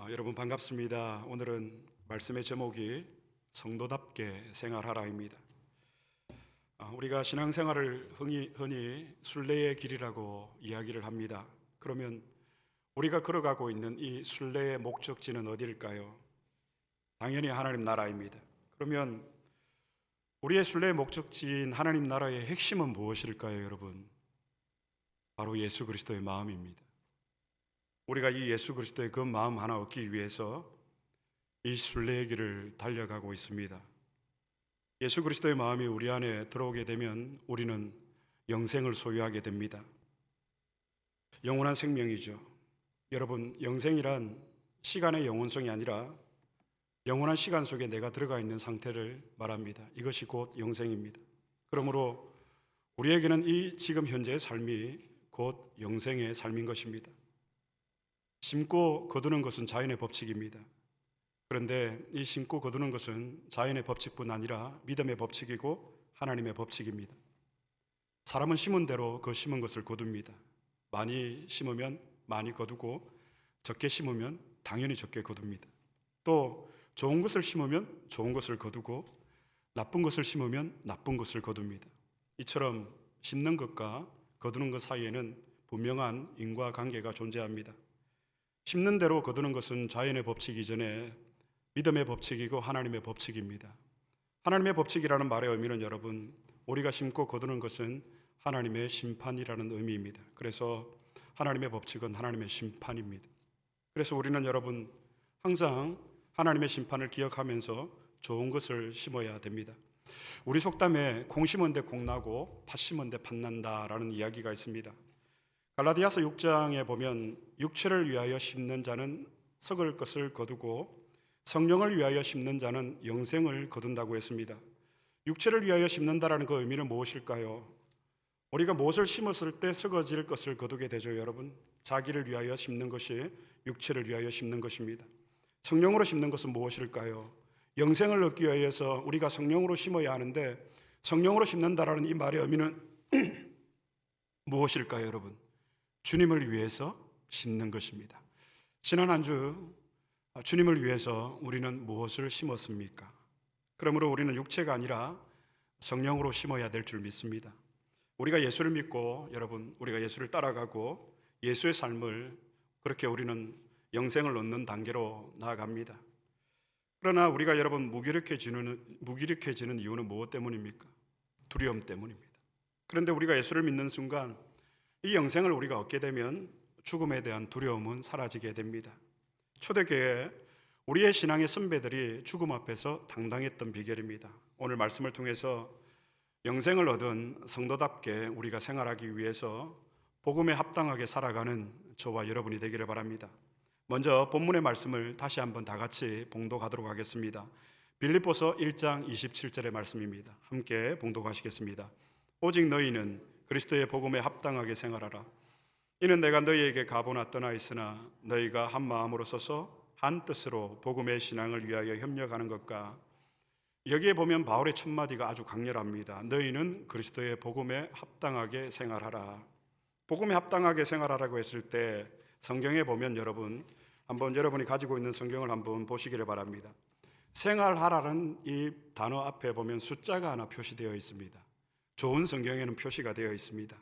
여러분 반갑습니다. 오늘은 말씀의 제목이 성도답게 생활하라입니다. 우리가 신앙생활을 흔히 순례의 길이라고 이야기를 합니다. 그러면 우리가 걸어가고 있는 이 순례의 목적지는 어디일까요? 당연히 하나님 나라입니다. 그러면 우리의 순례의 목적지인 하나님 나라의 핵심은 무엇일까요, 여러분? 바로 예수 그리스도의 마음입니다. 우리가 이 예수 그리스도의 그 마음 하나 얻기 위해서 이 순례의 길을 달려가고 있습니다. 예수 그리스도의 마음이 우리 안에 들어오게 되면 우리는 영생을 소유하게 됩니다. 영원한 생명이죠. 여러분, 영생이란 시간의 영원성이 아니라 영원한 시간 속에 내가 들어가 있는 상태를 말합니다. 이것이 곧 영생입니다. 그러므로 우리에게는 이 지금 현재의 삶이 곧 영생의 삶인 것입니다. 심고 거두는 것은 자연의 법칙입니다. 그런데 이 심고 거두는 것은 자연의 법칙뿐 아니라 믿음의 법칙이고 하나님의 법칙입니다. 사람은 심은 대로 그 심은 것을 거둡니다. 많이 심으면 많이 거두고 적게 심으면 당연히 적게 거둡니다. 또 좋은 것을 심으면 좋은 것을 거두고 나쁜 것을 심으면 나쁜 것을 거둡니다. 이처럼 심는 것과 거두는 것 사이에는 분명한 인과관계가 존재합니다. 심는 대로 거두는 것은 자연의 법칙 이전에 믿음의 법칙이고 하나님의 법칙입니다. 하나님의 법칙이라는 말의 의미는 여러분, 우리가 심고 거두는 것은 하나님의 심판이라는 의미입니다. 그래서 하나님의 법칙은 하나님의 심판입니다. 그래서 우리는 여러분 항상 하나님의 심판을 기억하면서 좋은 것을 심어야 됩니다. 우리 속담에 콩 심은 데 콩 나고 팥 심은 데 팥 난다라는 이야기가 있습니다. 갈라디아서 6장에 보면 육체를 위하여 심는 자는 썩을 것을 거두고 성령을 위하여 심는 자는 영생을 거둔다고 했습니다. 육체를 위하여 심는다라는 그 의미는 무엇일까요? 우리가 무엇을 심었을 때 썩어질 것을 거두게 되죠, 여러분. 자기를 위하여 심는 것이 육체를 위하여 심는 것입니다. 성령으로 심는 것은 무엇일까요? 영생을 얻기 위해서 우리가 성령으로 심어야 하는데 성령으로 심는다라는 이 말의 의미는 무엇일까요, 여러분? 주님을 위해서 심는 것입니다. 지난 한 주 주님을 위해서 우리는 무엇을 심었습니까? 그러므로 우리는 육체가 아니라 성령으로 심어야 될 줄 믿습니다. 우리가 예수를 믿고 여러분 우리가 예수를 따라가고 예수의 삶을 그렇게 우리는 영생을 얻는 단계로 나아갑니다. 그러나 우리가 여러분 무기력해지는 이유는 무엇 때문입니까? 두려움 때문입니다. 그런데 우리가 예수를 믿는 순간 이 영생을 우리가 얻게 되면 죽음에 대한 두려움은 사라지게 됩니다. 초대교회 우리의 신앙의 선배들이 죽음 앞에서 당당했던 비결입니다. 오늘 말씀을 통해서 영생을 얻은 성도답게 우리가 생활하기 위해서 복음에 합당하게 살아가는 저와 여러분이 되기를 바랍니다. 먼저 본문의 말씀을 다시 한번 다 같이 봉독하도록 하겠습니다. 빌립보서 1장 27절의 말씀입니다. 함께 봉독하시겠습니다. 오직 너희는 그리스도의 복음에 합당하게 생활하라. 이는 내가 너희에게 가보나 떠나 있으나 너희가 한 마음으로 서서 한 뜻으로 복음의 신앙을 위하여 협력하는 것과 여기에 보면 바울의 첫 마디가 아주 강렬합니다. 너희는 그리스도의 복음에 합당하게 생활하라. 복음에 합당하게 생활하라고 했을 때 성경에 보면 여러분 한번 여러분이 가지고 있는 성경을 한번 보시기를 바랍니다. 생활하라는 이 단어 앞에 보면 숫자가 하나 표시되어 있습니다. 좋은 성경에는 표시가 되어 있습니다.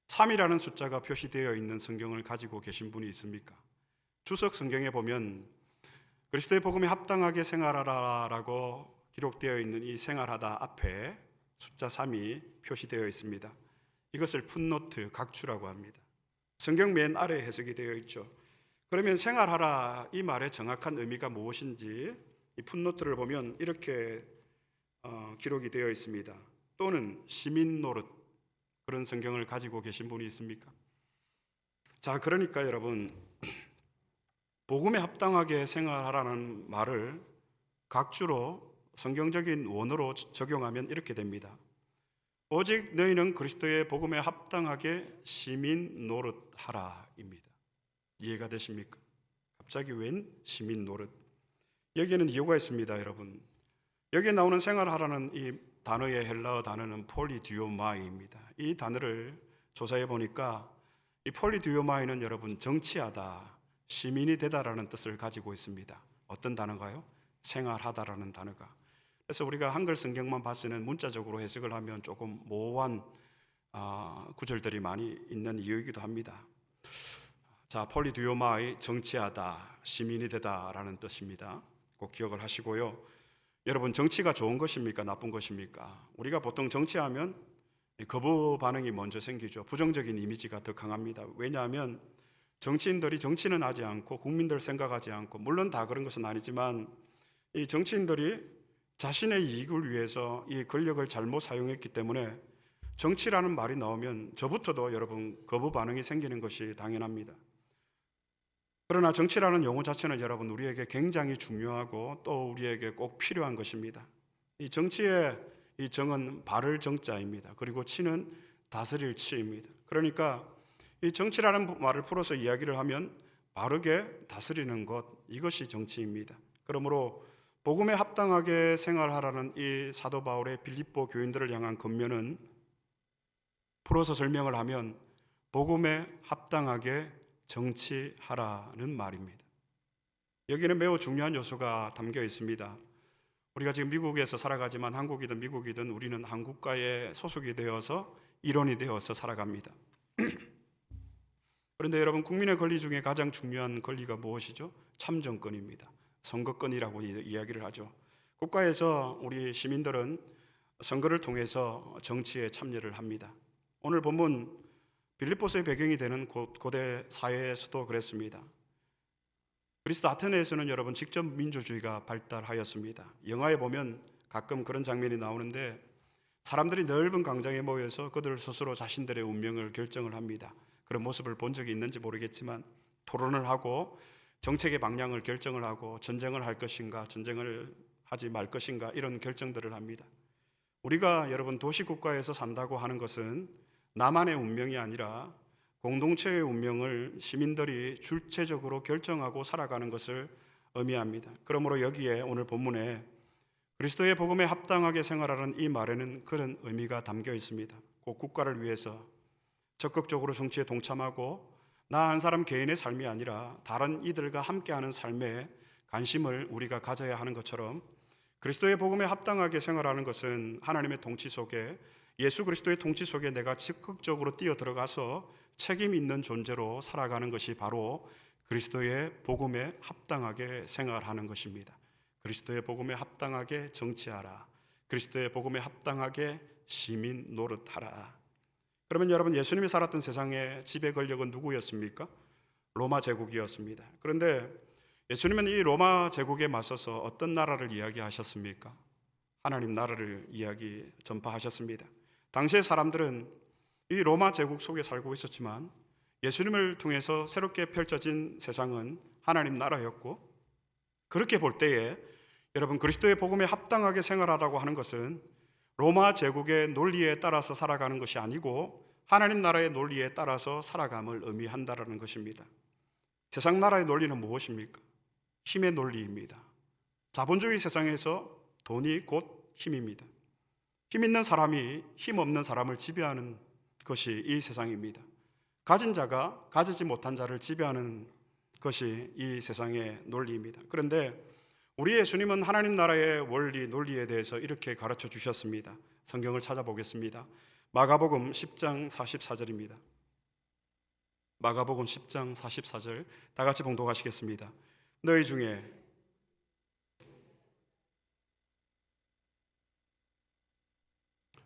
3이라는 숫자가 표시되어 있는 성경을 가지고 계신 분이 있습니까? 주석 성경에 보면 그리스도의 복음에 합당하게 생활하라라고 기록되어 있는 이 생활하다 앞에 숫자 3이 표시되어 있습니다. 이것을 풋노트, 각주라고 합니다. 성경 맨 아래에 해석이 되어 있죠. 그러면 생활하라 이 말의 정확한 의미가 무엇인지 이 풋노트를 보면 이렇게 기록이 되어 있습니다. 또는 시민 노릇, 그런 성경을 가지고 계신 분이 있습니까? 자, 그러니까 여러분 복음에 합당하게 생활하라는 말을 각주로 성경적인 원어로 적용하면 이렇게 됩니다. 오직 너희는 그리스도의 복음에 합당하게 시민 노릇하라입니다. 이해가 되십니까? 갑자기 웬 시민 노릇? 여기에는 이유가 있습니다, 여러분. 여기에 나오는 생활하라는 이 단어의 헬라어 단어는 폴리디오마이입니다. 이 단어를 조사해 보니까 이 폴리디오마이는 여러분 정치하다, 시민이 되다라는 뜻을 가지고 있습니다. 어떤 단어가요? 생활하다라는 단어가. 그래서 우리가 한글 성경만 봤을 는 문자적으로 해석을 하면 조금 모호한 구절들이 많이 있는 이유이기도 합니다. 자, 폴리디오마의 정치하다, 시민이 되다라는 뜻입니다. 꼭 기억을 하시고요. 여러분, 정치가 좋은 것입니까? 나쁜 것입니까? 우리가 보통 정치하면 거부 반응이 먼저 생기죠. 부정적인 이미지가 더 강합니다. 왜냐하면 정치인들이 정치는 하지 않고 국민들 생각하지 않고, 물론 다 그런 것은 아니지만 이 정치인들이 자신의 이익을 위해서 이 권력을 잘못 사용했기 때문에 정치라는 말이 나오면 저부터도 여러분 거부 반응이 생기는 것이 당연합니다. 그러나 정치라는 용어 자체는 여러분 우리에게 굉장히 중요하고 또 우리에게 꼭 필요한 것입니다. 이 정치의 이 정은 바를 정자입니다. 그리고 치는 다스릴 치입니다. 그러니까 이 정치라는 말을 풀어서 이야기를 하면 바르게 다스리는 것, 이것이 정치입니다. 그러므로 복음에 합당하게 생활하라는 이 사도 바울의 빌립보 교인들을 향한 권면은 풀어서 설명을 하면 복음에 합당하게 정치하라는 말입니다. 여기는 매우 중요한 요소가 담겨 있습니다. 우리가 지금 미국에서 살아가지만 한국이든 미국이든 우리는 한국가에 소속이 되어서 일원이 되어서 살아갑니다. 그런데 여러분, 국민의 권리 중에 가장 중요한 권리가 무엇이죠? 참정권입니다. 선거권이라고 이야기를 하죠. 국가에서 우리 시민들은 선거를 통해서 정치에 참여를 합니다. 오늘 본문 빌립보서의 배경이 되는 고대 사회에서도 그랬습니다. 그리스 아테네에서는 여러분 직접 민주주의가 발달하였습니다. 영화에 보면 가끔 그런 장면이 나오는데 사람들이 넓은 광장에 모여서 그들 스스로 자신들의 운명을 결정을 합니다. 그런 모습을 본 적이 있는지 모르겠지만 토론을 하고 정책의 방향을 결정을 하고 전쟁을 할 것인가 전쟁을 하지 말 것인가 이런 결정들을 합니다. 우리가 여러분 도시국가에서 산다고 하는 것은 나만의 운명이 아니라 공동체의 운명을 시민들이 주체적으로 결정하고 살아가는 것을 의미합니다. 그러므로 여기에 오늘 본문에 그리스도의 복음에 합당하게 생활하는 이 말에는 그런 의미가 담겨 있습니다. 꼭 국가를 위해서 적극적으로 정치에 동참하고 나 한 사람 개인의 삶이 아니라 다른 이들과 함께하는 삶에 관심을 우리가 가져야 하는 것처럼 그리스도의 복음에 합당하게 생활하는 것은 하나님의 통치 속에, 예수 그리스도의 통치 속에 내가 적극적으로 뛰어들어가서 책임 있는 존재로 살아가는 것이 바로 그리스도의 복음에 합당하게 생활하는 것입니다. 그리스도의 복음에 합당하게 정치하라. 그리스도의 복음에 합당하게 시민 노릇하라. 그러면 여러분, 예수님이 살았던 세상의 지배 권력은 누구였습니까? 로마 제국이었습니다. 그런데 예수님은 이 로마 제국에 맞서서 어떤 나라를 이야기하셨습니까? 하나님 나라를 전파하셨습니다. 당시의 사람들은 이 로마 제국 속에 살고 있었지만 예수님을 통해서 새롭게 펼쳐진 세상은 하나님 나라였고, 그렇게 볼 때에 여러분 그리스도의 복음에 합당하게 생활하라고 하는 것은 로마 제국의 논리에 따라서 살아가는 것이 아니고 하나님 나라의 논리에 따라서 살아감을 의미한다라는 것입니다. 세상 나라의 논리는 무엇입니까? 힘의 논리입니다. 자본주의 세상에서 돈이 곧 힘입니다. 힘 있는 사람이 힘 없는 사람을 지배하는 것이 이 세상입니다. 가진 자가 가지지 못한 자를 지배하는 것이 이 세상의 논리입니다. 그런데 우리 예수님은 하나님 나라의 원리, 논리에 대해서 이렇게 가르쳐 주셨습니다. 성경을 찾아보겠습니다. 마가복음 10장 44절입니다. 마가복음 10장 44절 다 같이 봉독하시겠습니다. 너희 중에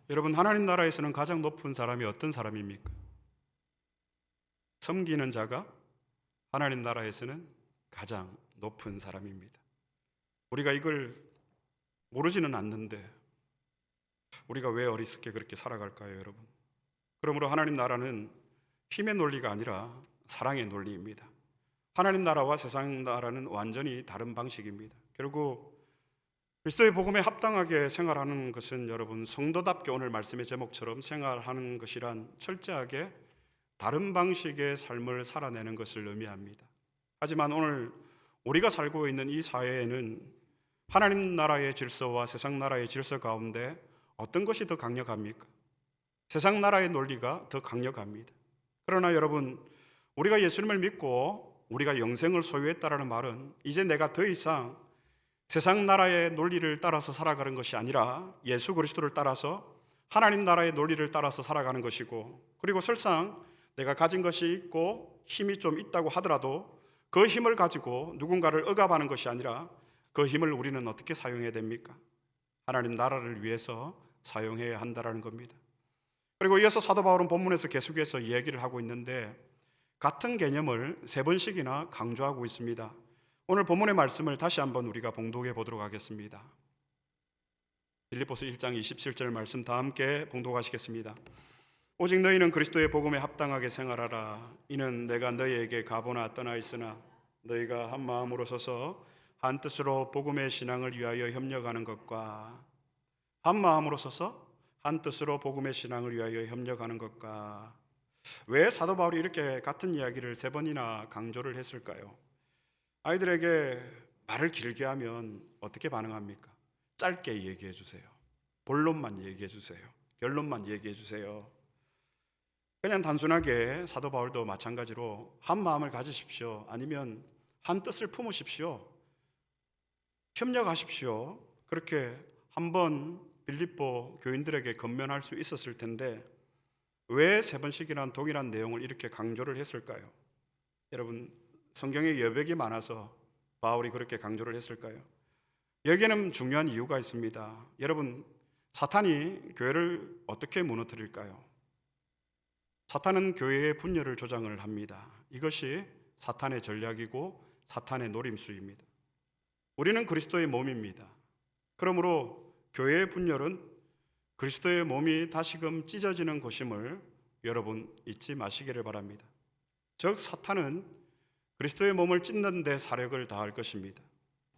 여러분, 하나님 나라에서는 가장 높은 사람이 어떤 사람입니까? 섬기는 자가 하나님 나라에서는 가장 높은 사람입니다. 우리가 이걸 모르지는 않는데 우리가 왜 어리석게 그렇게 살아갈까요, 여러분? 그러므로 하나님 나라는 힘의 논리가 아니라 사랑의 논리입니다. 하나님 나라와 세상 나라는 완전히 다른 방식입니다. 결국 그리스도의 복음에 합당하게 생활하는 것은 여러분 성도답게 오늘 말씀의 제목처럼 생활하는 것이란 철저하게 다른 방식의 삶을 살아내는 것을 의미합니다. 하지만 오늘 우리가 살고 있는 이 사회에는 하나님 나라의 질서와 세상 나라의 질서 가운데 어떤 것이 더 강력합니까? 세상 나라의 논리가 더 강력합니다. 그러나 여러분, 우리가 예수님을 믿고 우리가 영생을 소유했다라는 말은 이제 내가 더 이상 세상 나라의 논리를 따라서 살아가는 것이 아니라 예수 그리스도를 따라서 하나님 나라의 논리를 따라서 살아가는 것이고, 그리고 설상 내가 가진 것이 있고 힘이 좀 있다고 하더라도 그 힘을 가지고 누군가를 억압하는 것이 아니라 그 힘을 우리는 어떻게 사용해야 됩니까? 하나님 나라를 위해서 사용해야 한다는 겁니다. 그리고 이어서 사도 바울은 본문에서 계속해서 이야기를 하고 있는데 같은 개념을 3번씩이나 강조하고 있습니다. 오늘 본문의 말씀을 다시 한번 우리가 봉독해 보도록 하겠습니다. 빌립보서 1장 27절 말씀 다 함께 봉독하시겠습니다. 오직 너희는 그리스도의 복음에 합당하게 생활하라. 이는 내가 너희에게 가보나 떠나 있으나 너희가 한 마음으로 서서 한 뜻으로 복음의 신앙을 위하여 협력하는 것과, 한 마음으로 서서 한 뜻으로 복음의 신앙을 위하여 협력하는 것과. 왜 사도 바울이 이렇게 같은 이야기를 3번이나 강조를 했을까요? 아이들에게 말을 길게 하면 어떻게 반응합니까? 짧게 얘기해 주세요. 본론만 얘기해 주세요. 결론만 얘기해 주세요. 그냥 단순하게 사도 바울도 마찬가지로 한 마음을 가지십시오. 아니면 한 뜻을 품으십시오. 협력하십시오. 그렇게 한번 빌립보 교인들에게 건면할 수 있었을 텐데 왜 3번씩이란 동일한 내용을 이렇게 강조를 했을까요? 여러분, 성경에 여백이 많아서 바울이 그렇게 강조를 했을까요? 여기에는 중요한 이유가 있습니다. 여러분, 사탄이 교회를 어떻게 무너뜨릴까요? 사탄은 교회의 분열을 조장을 합니다. 이것이 사탄의 전략이고 사탄의 노림수입니다. 우리는 그리스도의 몸입니다. 그러므로 교회의 분열은 그리스도의 몸이 다시금 찢어지는 것임을 여러분 잊지 마시기를 바랍니다. 즉 사탄은 그리스도의 몸을 찢는 데 사력을 다할 것입니다.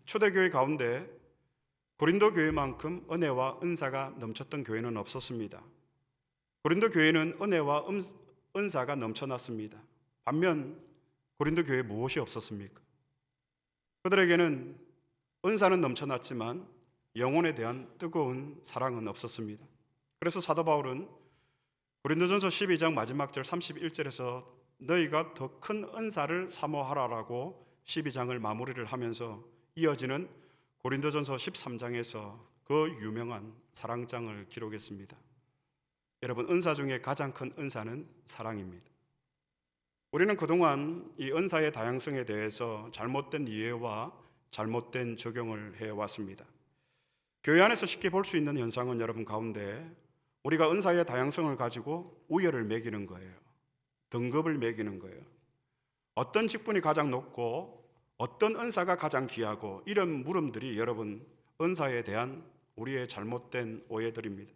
초대교회 가운데 고린도 교회만큼 은혜와 은사가 넘쳤던 교회는 없었습니다. 고린도 교회는 은혜와 은사가 넘쳐났습니다. 반면 고린도 교회에 무엇이 없었습니까? 그들에게는 은사는 넘쳐났지만 영혼에 대한 뜨거운 사랑은 없었습니다. 그래서 사도 바울은 고린도전서 12장 마지막 절 31절에서 너희가 더 큰 은사를 사모하라라고 12장을 마무리를 하면서 이어지는 고린도전서 13장에서 그 유명한 사랑장을 기록했습니다. 여러분, 은사 중에 가장 큰 은사는 사랑입니다. 우리는 그동안 이 은사의 다양성에 대해서 잘못된 이해와 잘못된 적용을 해왔습니다. 교회 안에서 쉽게 볼 수 있는 현상은 여러분 가운데 우리가 은사의 다양성을 가지고 우열을 매기는 거예요. 등급을 매기는 거예요. 어떤 직분이 가장 높고 어떤 은사가 가장 귀하고, 이런 물음들이 여러분 은사에 대한 우리의 잘못된 오해들입니다.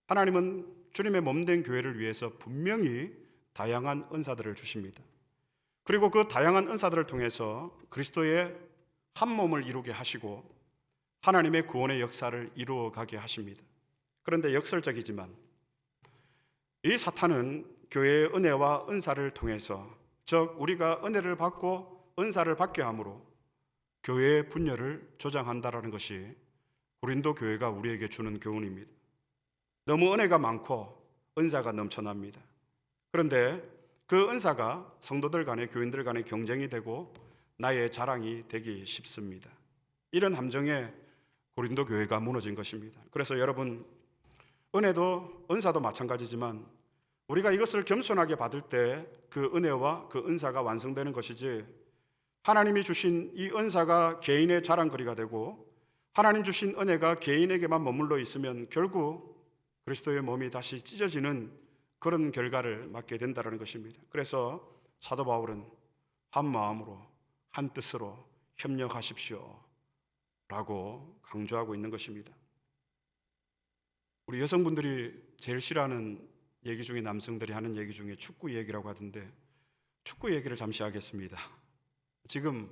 하나님은 주님의 몸된 교회를 위해서 분명히 다양한 은사들을 주십니다. 그리고 그 다양한 은사들을 통해서 그리스도의 한 몸을 이루게 하시고 하나님의 구원의 역사를 이루어가게 하십니다. 그런데 역설적이지만 이 사탄은 교회의 은혜와 은사를 통해서, 즉 우리가 은혜를 받고 은사를 받게 함으로 교회의 분열을 조장한다라는 것이 고린도 교회가 우리에게 주는 교훈입니다. 너무 은혜가 많고 은사가 넘쳐납니다. 그런데 그 은사가 성도들 간에, 교인들 간에 경쟁이 되고 나의 자랑이 되기 쉽습니다. 이런 함정에 고린도 교회가 무너진 것입니다. 그래서 여러분, 은혜도 은사도 마찬가지지만 우리가 이것을 겸손하게 받을 때 그 은혜와 그 은사가 완성되는 것이지, 하나님이 주신 이 은사가 개인의 자랑거리가 되고 하나님 주신 은혜가 개인에게만 머물러 있으면 결국 그리스도의 몸이 다시 찢어지는 그런 결과를 맞게 된다는 것입니다. 그래서 사도 바울은 한 마음으로 한 뜻으로 협력하십시오 라고 강조하고 있는 것입니다. 우리 여성분들이 제일 싫어하는 얘기 중에, 남성들이 하는 얘기 중에 축구 얘기라고 하던데, 축구 얘기를 잠시 하겠습니다. 지금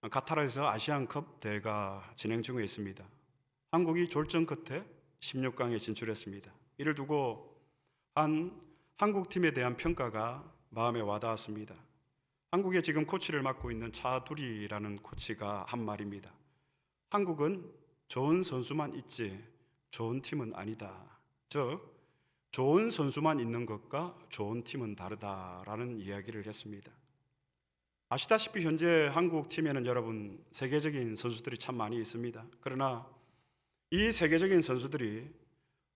카타르에서 아시안컵 대회가 진행 중에 있습니다. 한국이 졸전 끝에 16강에 진출했습니다. 이를 두고 한 한국팀에 대한 평가가 마음에 와닿았습니다. 한국에 지금 코치를 맡고 있는 차두리라는 코치가 한 말입니다. 한국은 좋은 선수만 있지 좋은 팀은 아니다. 즉 좋은 선수만 있는 것과 좋은 팀은 다르다라는 이야기를 했습니다. 아시다시피 현재 한국 팀에는 여러분 세계적인 선수들이 참 많이 있습니다. 그러나 이 세계적인 선수들이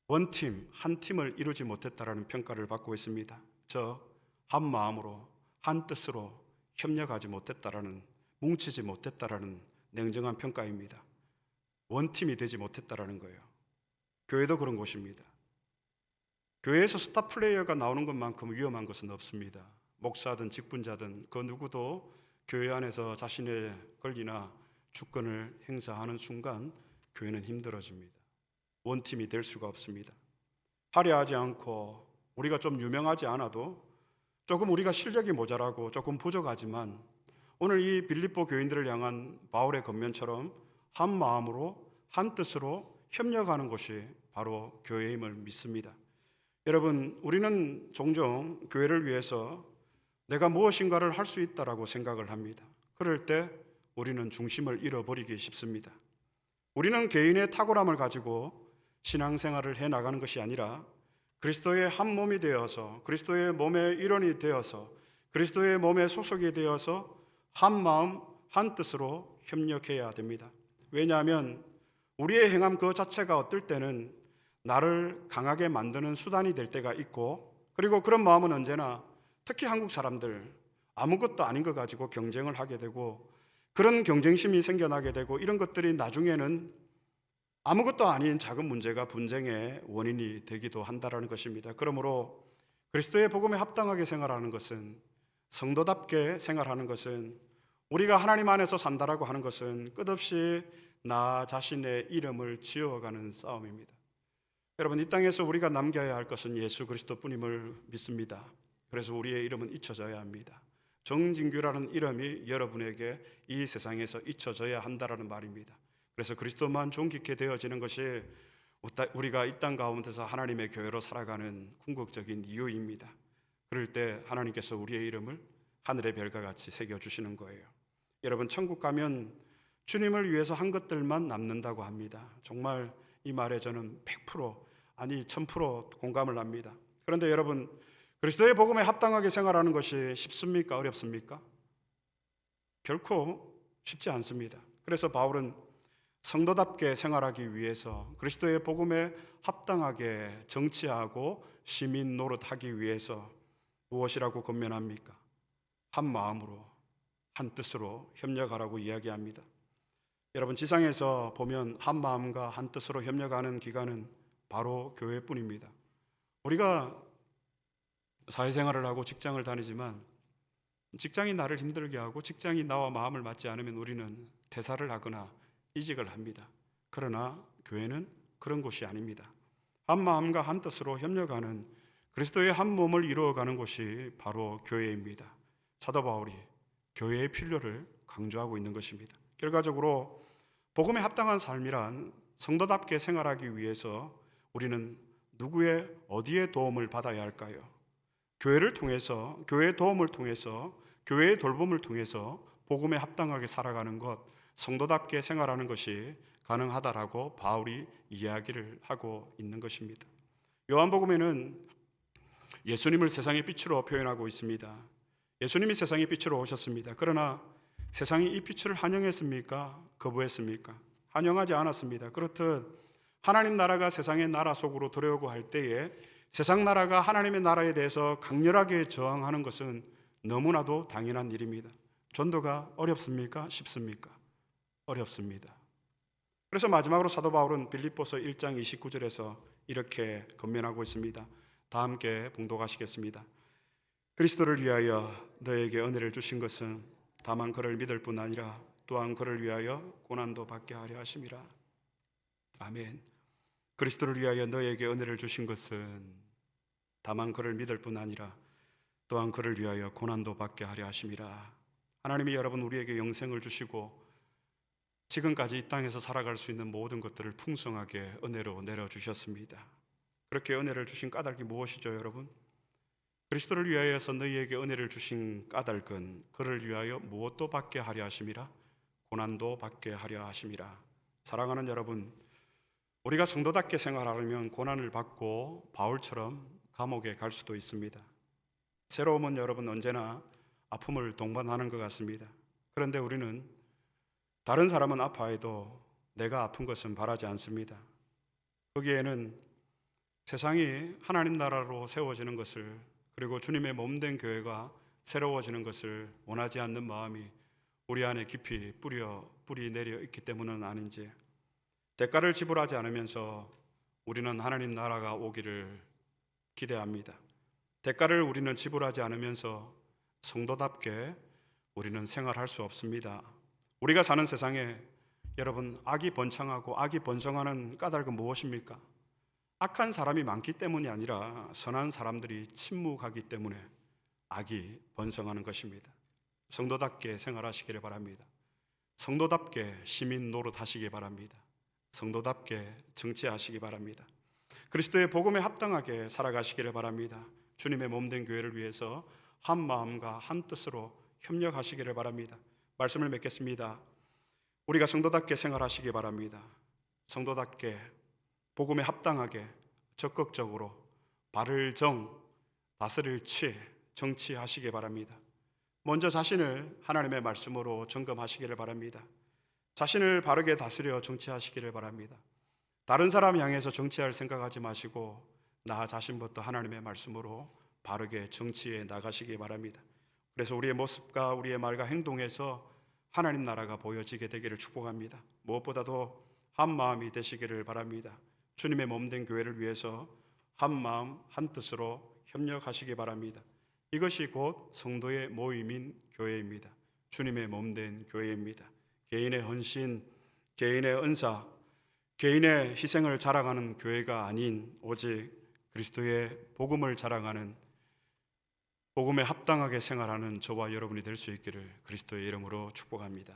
원팀, 한 팀을 이루지 못했다라는 평가를 받고 있습니다. 한 마음으로, 한 뜻으로 협력하지 못했다라는, 뭉치지 못했다라는 냉정한 평가입니다. 원팀이 되지 못했다라는 거예요. 교회도 그런 곳입니다. 교회에서 스타 플레이어가 나오는 것만큼 위험한 것은 없습니다. 목사든 직분자든 그 누구도 교회 안에서 자신의 권리나 주권을 행사하는 순간 교회는 힘들어집니다. 원팀이 될 수가 없습니다. 화려하지 않고 우리가 좀 유명하지 않아도 조금 우리가 실력이 모자라고 조금 부족하지만 오늘 이 빌립보 교인들을 향한 바울의 권면처럼 한 마음으로 한 뜻으로 협력하는 것이 바로 교회임을 믿습니다. 여러분, 우리는 종종 교회를 위해서 내가 무엇인가를 할 수 있다라고 생각을 합니다. 그럴 때 우리는 중심을 잃어버리기 쉽습니다. 우리는 개인의 탁월함을 가지고 신앙생활을 해나가는 것이 아니라 그리스도의 한 몸이 되어서 그리스도의 몸의 일원이 되어서 그리스도의 몸에 소속이 되어서 한 마음 한 뜻으로 협력해야 됩니다. 왜냐하면 우리의 행함 그 자체가 어떨 때는 나를 강하게 만드는 수단이 될 때가 있고, 그리고 그런 마음은 언제나 특히 한국 사람들 아무것도 아닌 거 가지고 경쟁을 하게 되고 그런 경쟁심이 생겨나게 되고 이런 것들이 나중에는 아무것도 아닌 작은 문제가 분쟁의 원인이 되기도 한다는 것입니다. 그러므로 그리스도의 복음에 합당하게 생활하는 것은, 성도답게 생활하는 것은, 우리가 하나님 안에서 산다라고 하는 것은 끝없이 나 자신의 이름을 지어가는 싸움입니다. 여러분, 이 땅에서 우리가 남겨야 할 것은 예수 그리스도뿐임을 믿습니다. 그래서 우리의 이름은 잊혀져야 합니다. 정진규라는 이름이 여러분에게 이 세상에서 잊혀져야 한다라는 말입니다. 그래서 그리스도만 존귀케 되어지는 것이 우리가 이 땅 가운데서 하나님의 교회로 살아가는 궁극적인 이유입니다. 그럴 때 하나님께서 우리의 이름을 하늘의 별과 같이 새겨주시는 거예요. 여러분, 천국 가면 주님을 위해서 한 것들만 남는다고 합니다. 정말 이 말에 저는 100% 아니 1000% 공감을 합니다. 그런데 여러분, 그리스도의 복음에 합당하게 생활하는 것이 쉽습니까? 어렵습니까? 결코 쉽지 않습니다. 그래서 바울은 성도답게 생활하기 위해서 그리스도의 복음에 합당하게 정치하고 시민 노릇하기 위해서 무엇이라고 권면합니까? 한 마음으로 한 뜻으로 협력하라고 이야기합니다. 여러분, 지상에서 보면 한 마음과 한 뜻으로 협력하는 기관은 바로 교회뿐입니다. 우리가 사회생활을 하고 직장을 다니지만 직장이 나를 힘들게 하고 직장이 나와 마음을 맞지 않으면 우리는 퇴사를 하거나 이직을 합니다. 그러나 교회는 그런 곳이 아닙니다. 한 마음과 한 뜻으로 협력하는 그리스도의 한 몸을 이루어가는 곳이 바로 교회입니다. 사도 바울이 교회의 필요를 강조하고 있는 것입니다. 결과적으로 복음에 합당한 삶이란 성도답게 생활하기 위해서 우리는 누구의 어디에 도움을 받아야 할까요? 교회를 통해서, 교회의 도움을 통해서, 교회의 돌봄을 통해서 복음에 합당하게 살아가는 것, 성도답게 생활하는 것이 가능하다라고 바울이 이야기를 하고 있는 것입니다. 요한복음에는 예수님을 세상의 빛으로 표현하고 있습니다. 예수님이 세상의 빛으로 오셨습니다. 그러나 세상이 이 빛을 환영했습니까? 거부했습니까? 환영하지 않았습니다. 그렇듯 하나님 나라가 세상의 나라 속으로 들어오고 할 때에 세상 나라가 하나님의 나라에 대해서 강렬하게 저항하는 것은 너무나도 당연한 일입니다. 전도가 어렵습니까? 쉽습니까? 어렵습니다. 그래서 마지막으로 사도 바울은 빌립보서 1장 29절에서 이렇게 권면하고 있습니다. 다 함께 봉독하시겠습니다. 그리스도를 위하여 너에게 은혜를 주신 것은 다만 그를 믿을 뿐 아니라 또한 그를 위하여 고난도 받게 하려 하심이라. 아멘. 그리스도를 위하여 너에게 은혜를 주신 것은 다만 그를 믿을 뿐 아니라 또한 그를 위하여 고난도 받게 하려 하심이라. 하나님이 여러분 우리에게 영생을 주시고 지금까지 이 땅에서 살아갈 수 있는 모든 것들을 풍성하게 은혜로 내려주셨습니다. 그렇게 은혜를 주신 까닭이 무엇이죠, 여러분? 그리스도를 위하여서 너희에게 은혜를 주신 까닭은 그를 위하여 무엇도 받게 하려 하심이라, 고난도 받게 하려 하심이라. 사랑하는 여러분, 우리가 성도답게 생활하려면 고난을 받고 바울처럼 감옥에 갈 수도 있습니다. 새로움은 여러분 언제나 아픔을 동반하는 것 같습니다. 그런데 우리는 다른 사람은 아파해도 내가 아픈 것은 바라지 않습니다. 거기에는 세상이 하나님 나라로 세워지는 것을, 그리고 주님의 몸된 교회가 새로워지는 것을 원하지 않는 마음이 우리 안에 깊이 뿌리 내려 있기 때문은 아닌지, 대가를 지불하지 않으면서 우리는 하나님 나라가 오기를 기대합니다. 대가를 우리는 지불하지 않으면서 성도답게 우리는 생활할 수 없습니다. 우리가 사는 세상에 여러분, 악이 번창하고 악이 번성하는 까닭은 무엇입니까? 악한 사람이 많기 때문이 아니라 선한 사람들이 침묵하기 때문에 악이 번성하는 것입니다. 성도답게 생활하시기를 바랍니다. 성도답게 시민 노릇하시기 바랍니다. 성도답게 정치하시기 바랍니다. 그리스도의 복음에 합당하게 살아가시기를 바랍니다. 주님의 몸된 교회를 위해서 한 마음과 한 뜻으로 협력하시기를 바랍니다. 말씀을 맺겠습니다. 우리가 성도답게 생활하시기 바랍니다. 성도답게 복음에 합당하게 적극적으로 바를 정 다스릴 치 정치하시기 바랍니다. 먼저 자신을 하나님의 말씀으로 점검하시기를 바랍니다. 자신을 바르게 다스려 정치하시기를 바랍니다. 다른 사람 향해서 정치할 생각하지 마시고 나 자신부터 하나님의 말씀으로 바르게 정치해 나가시기 바랍니다. 그래서 우리의 모습과 우리의 말과 행동에서 하나님 나라가 보여지게 되기를 축복합니다. 무엇보다도 한 마음이 되시기를 바랍니다. 주님의 몸된 교회를 위해서 한 마음 한 뜻으로 협력하시기 바랍니다. 이것이 곧 성도의 모임인 교회입니다. 주님의 몸된 교회입니다. 개인의 헌신, 개인의 은사, 개인의 희생을 자랑하는 교회가 아닌 오직 그리스도의 복음을 자랑하는, 복음에 합당하게 생활하는 저와 여러분이 될 수 있기를 그리스도의 이름으로 축복합니다.